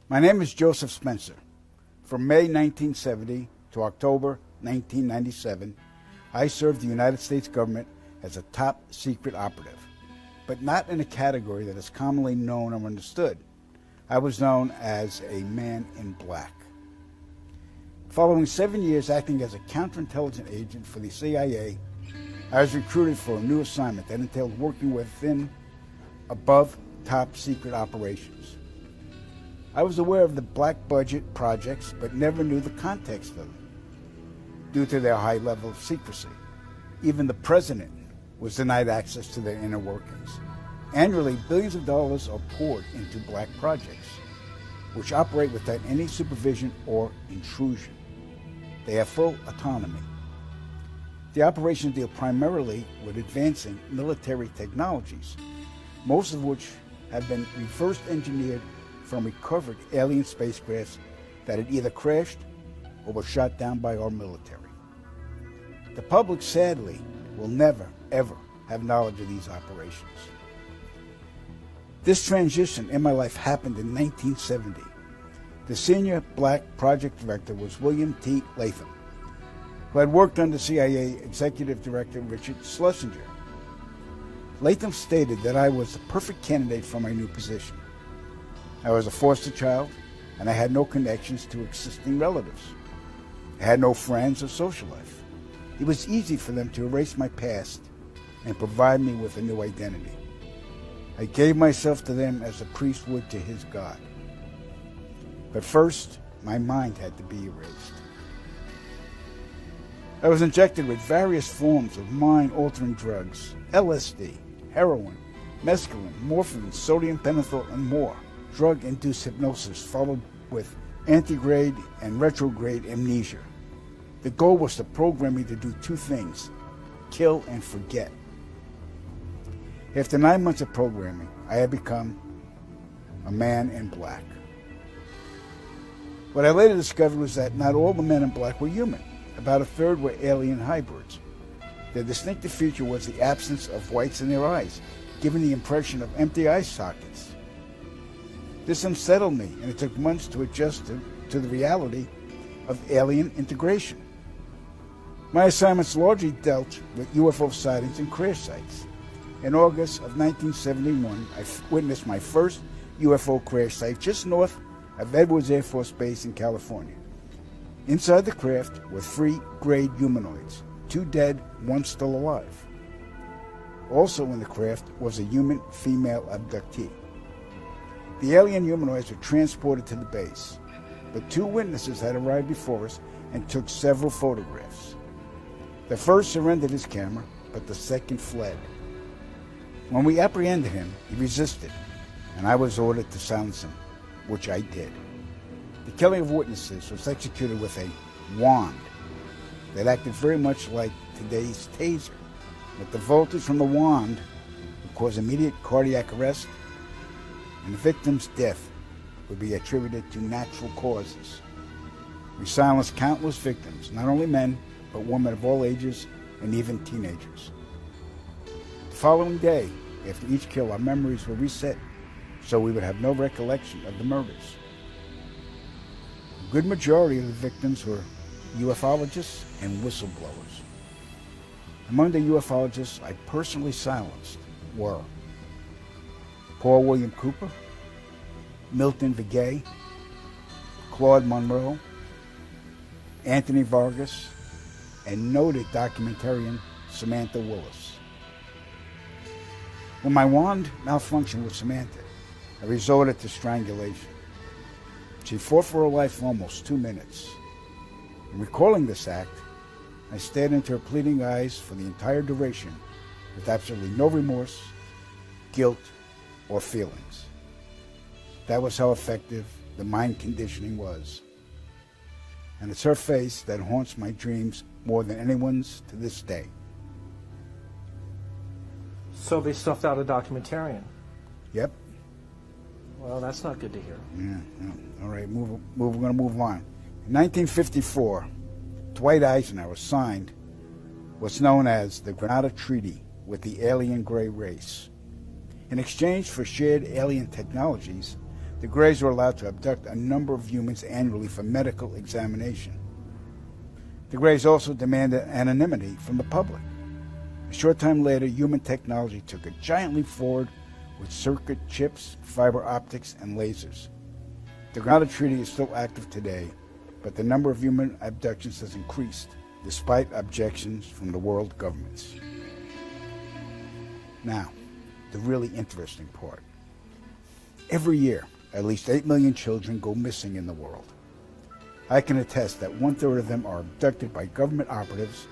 My name is Joseph Spencer. From May 1970 to October 1997, I served the United States government as a top secret operative, but not in a category that is commonly known or understood. I was known as a man in black. Following 7 years acting as a counterintelligence agent for the CIA, I was recruited for a new assignment that entailed working within above top secret operations. I was aware of the black budget projects, but never knew the context of them due to their high level of secrecy. Even the president was denied access to their inner workings. Annually, billions of dollars are poured into black projects, which operate without any supervision or intrusion. They have full autonomy. The operations deal primarily with advancing military technologies, most of which have been reverse engineered from recovered alien spacecrafts that had either crashed or were shot down by our military. The public, sadly, will never, ever have knowledge of these operations. This transition in my life happened in 1970. The senior black project director was William T. Latham, who had worked under CIA Executive Director Richard Schlesinger. Latham stated that I was the perfect candidate for my new position. I was a foster child, and I had no connections to existing relatives. I had no friends or social life. It was easy for them to erase my past and provide me with a new identity. I gave myself to them as a priest would to his God. But first, my mind had to be erased. I was injected with various forms of mind-altering drugs, LSD, heroin, mescaline, morphine, sodium pentothal, and more. Drug-induced hypnosis followed with antegrade and retrograde amnesia. The goal was to program me to do two things: kill and forget. After 9 months of programming, I had become a man in black. What I later discovered was that not all the men in black were human. About a third were alien hybrids. Their distinctive feature was the absence of whites in their eyes, giving the impression of empty eye sockets. This unsettled me, and it took months to adjust to the reality of alien integration. My assignments largely dealt with UFO sightings and crash sites. In August of 1971, I witnessed my first UFO crash site just north of Edwards Air Force Base in California. Inside the craft were 3 grayed humanoids, 2 dead, 1 still alive. Also in the craft was a human female abductee. The alien humanoids were transported to the base, but 2 witnesses had arrived before us and took several photographs. The first surrendered his camera, but the second fled. When we apprehended him, he resisted, and I was ordered to silence him, which I did. The killing of witnesses was executed with a wand that acted very much like today's taser, but the voltage from the wand would cause immediate cardiac arrest, and the victim's death would be attributed to natural causes. We silenced countless victims, not only men, but women of all ages and even teenagers. The following day, after each kill, our memories were reset so we would have no recollection of the murders. A good majority of the victims were ufologists and whistleblowers. Among the ufologists I personally silenced were Paul William Cooper, Milton Vigay, Claude Monroe, Anthony Vargas, and noted documentarian Samantha Willis. When my wand malfunctioned with Samantha, I resorted to strangulation. She fought for her life for almost 2 minutes. In recalling this act, I stared into her pleading eyes for the entire duration with absolutely no remorse, guilt, or feelings. That was how effective the mind conditioning was. And it's her face that haunts my dreams more than anyone's to this day. So they stuffed out a documentarian. Yep. Well, that's not good to hear. Yeah. All right, we're going to move on. In 1954, Dwight Eisenhower signed what's known as the Granada Treaty with the alien gray race. In exchange for shared alien technologies, the Greys were allowed to abduct a number of humans annually for medical examination. The Greys also demanded anonymity from the public. A short time later, human technology took a giant leap forward with circuit chips, fiber optics, and lasers. The grounded treaty is still active today, but the number of human abductions has increased, despite objections from the world governments. Now, the really interesting part. Every year, at least 8 million children go missing in the world. I can attest that 1/3 of them are abducted by government operatives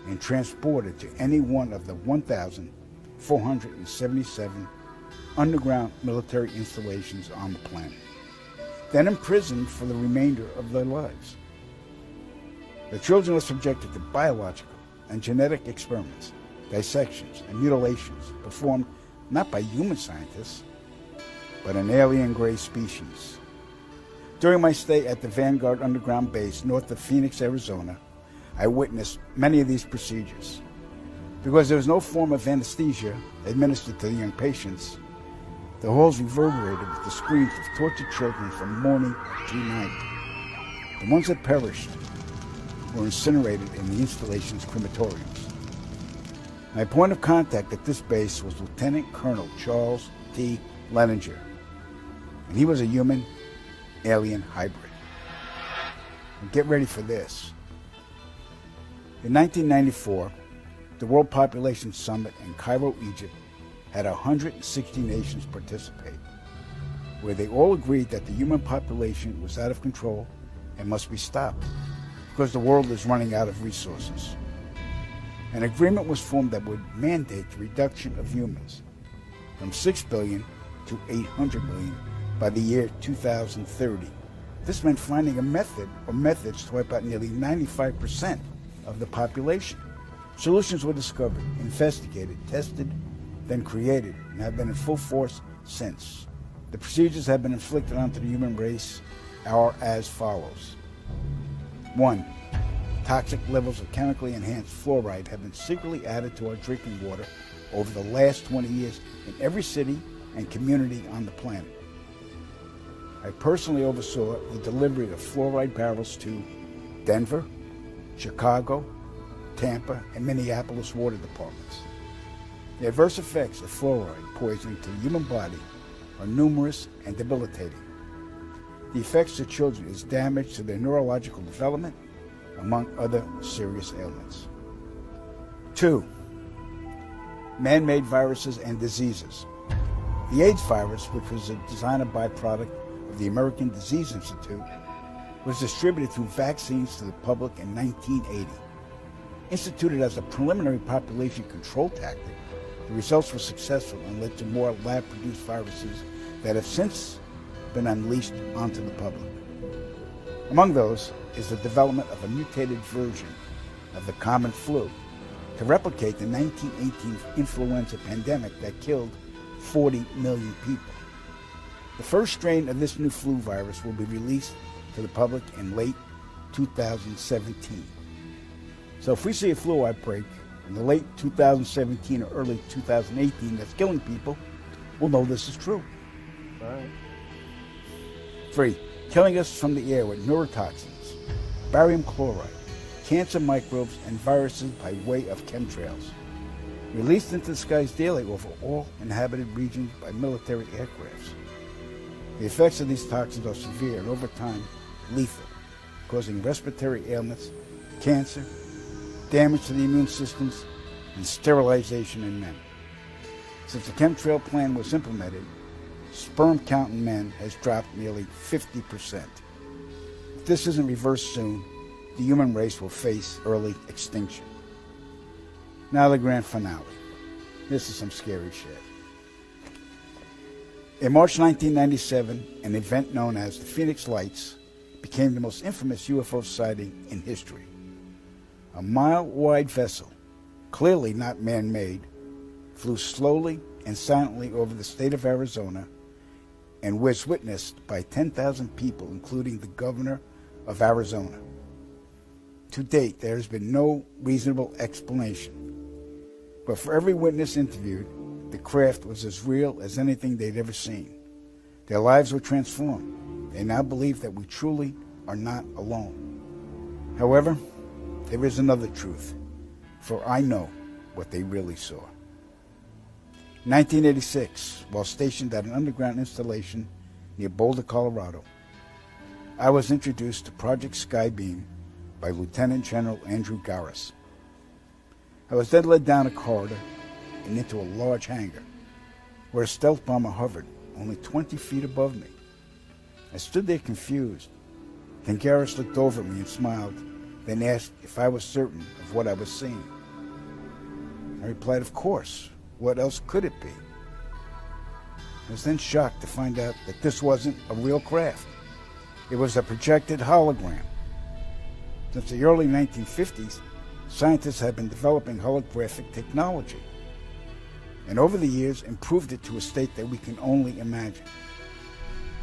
and transported to any one of the 1,477 underground military installations on the planet, then imprisoned for the remainder of their lives. The children are subjected to biological and genetic experiments, dissections, and mutilations performed not by human scientists, but an alien Grey species. During my stay at the Vanguard Underground Base north of Phoenix, Arizona, I witnessed many of these procedures. Because there was no form of anesthesia administered to the young patients, the halls reverberated with the screams of tortured children from morning to night. The ones that perished were incinerated in the installation's crematoriums. My point of contact at this base was Lieutenant Colonel Charles T. Leninger, and he was a human-alien hybrid. And get ready for this. In 1994, the World Population Summit in Cairo, Egypt, had 160 nations participate, where they all agreed that the human population was out of control and must be stopped because the world is running out of resources. An agreement was formed that would mandate the reduction of humans from 6 billion to 800 million by the year 2030. This meant finding a method or methods to wipe out nearly 95% of the population. Solutions were discovered, investigated, tested, then created, and have been in full force since. The procedures have been inflicted onto the human race are as follows. 1. Toxic levels of chemically enhanced fluoride have been secretly added to our drinking water over the last 20 years in every city and community on the planet. I personally oversaw the delivery of fluoride barrels to Denver, Chicago, Tampa, and Minneapolis water departments. The adverse effects of fluoride poisoning to the human body are numerous and debilitating. The effects to children is damage to their neurological development, among other serious ailments. 2. Man-made viruses and diseases. The AIDS virus, which was a designer byproduct of the American Disease Institute, was distributed through vaccines to the public in 1980. Instituted as a preliminary population control tactic, the results were successful and led to more lab-produced viruses that have since been unleashed onto the public. Among those is the development of a mutated version of the common flu to replicate the 1918 influenza pandemic that killed 40 million people. The first strain of this new flu virus will be released to the public in late 2017. So if we see a flu outbreak in the late 2017 or early 2018 that's killing people, we'll know this is true. All right. 3. Killing us from the air with neurotoxins, barium chloride, cancer microbes, and viruses by way of chemtrails, released into the skies daily over all inhabited regions by military aircrafts. The effects of these toxins are severe and over time lethal, causing respiratory ailments, cancer, damage to the immune systems, and sterilization in men. Since the chemtrail plan was implemented, sperm count in men has dropped nearly 50%. If this isn't reversed soon, the human race will face early extinction. Now the grand finale. This is some scary shit. In March 1997, an event known as the Phoenix Lights became the most infamous UFO sighting in history. A mile-wide vessel, clearly not man-made, flew slowly and silently over the state of Arizona and was witnessed by 10,000 people, including the governor of Arizona. To date, there has been no reasonable explanation. But for every witness interviewed, the craft was as real as anything they'd ever seen. Their lives were transformed. They now believe that we truly are not alone. However, there is another truth, for I know what they really saw. 1986, while stationed at an underground installation near Boulder, Colorado, I was introduced to Project Skybeam by Lieutenant General Andrew Garris. I was then led down a corridor and into a large hangar, where a stealth bomber hovered only 20 feet above me. I stood there confused. Then Garris looked over at me and smiled, then asked if I was certain of what I was seeing. I replied, of course. What else could it be? I was then shocked to find out that this wasn't a real craft. It was a projected hologram. Since the early 1950s, scientists have been developing holographic technology, and over the years improved it to a state that we can only imagine.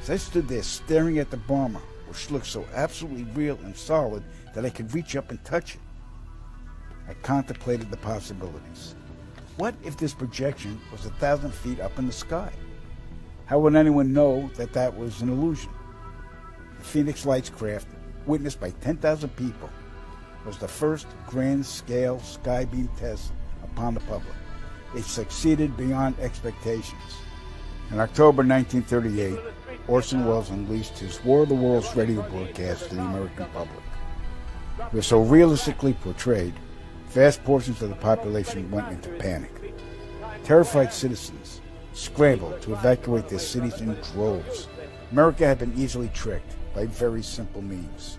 As I stood there staring at the bomber, which looked so absolutely real and solid that I could reach up and touch it, I contemplated the possibilities. What if this projection was 1,000 feet up in the sky? How would anyone know that that was an illusion? The Phoenix Lights craft, witnessed by 10,000 people, was the first grand-scale skybeam test upon the public. It succeeded beyond expectations. In October 1938, Orson Welles unleashed his War of the Worlds radio broadcast to the American public. It was so realistically portrayed, vast portions of the population went into panic. Terrified citizens scrambled to evacuate their cities in droves. America had been easily tricked by very simple means.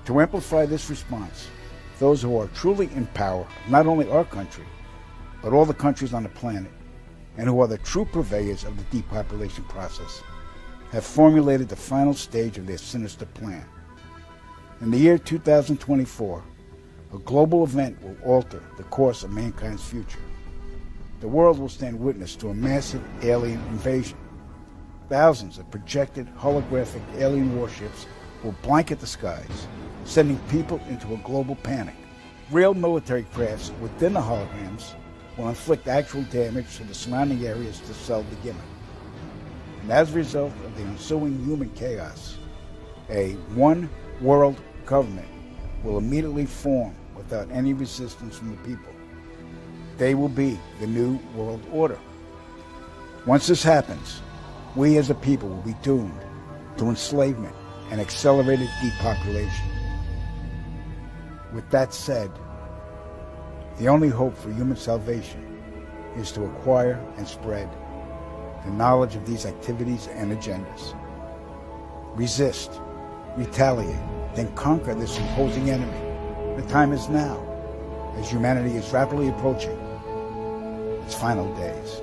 To amplify this response, those who are truly in power of not only our country, but all the countries on the planet, and who are the true purveyors of the depopulation process, have formulated the final stage of their sinister plan. In the year 2024, a global event will alter the course of mankind's future. The world will stand witness to a massive alien invasion. Thousands of projected holographic alien warships will blanket the skies, sending people into a global panic. Real military crafts within the holograms will inflict actual damage to the surrounding areas to sell the gimmick. And as a result of the ensuing human chaos, a one-world government will immediately form without any resistance from the people. They will be the new world order. Once this happens, we as a people will be doomed to enslavement and accelerated depopulation. With that said, the only hope for human salvation is to acquire and spread the knowledge of these activities and agendas. Resist, retaliate, then conquer this imposing enemy. The time is now, as humanity is rapidly approaching its final days.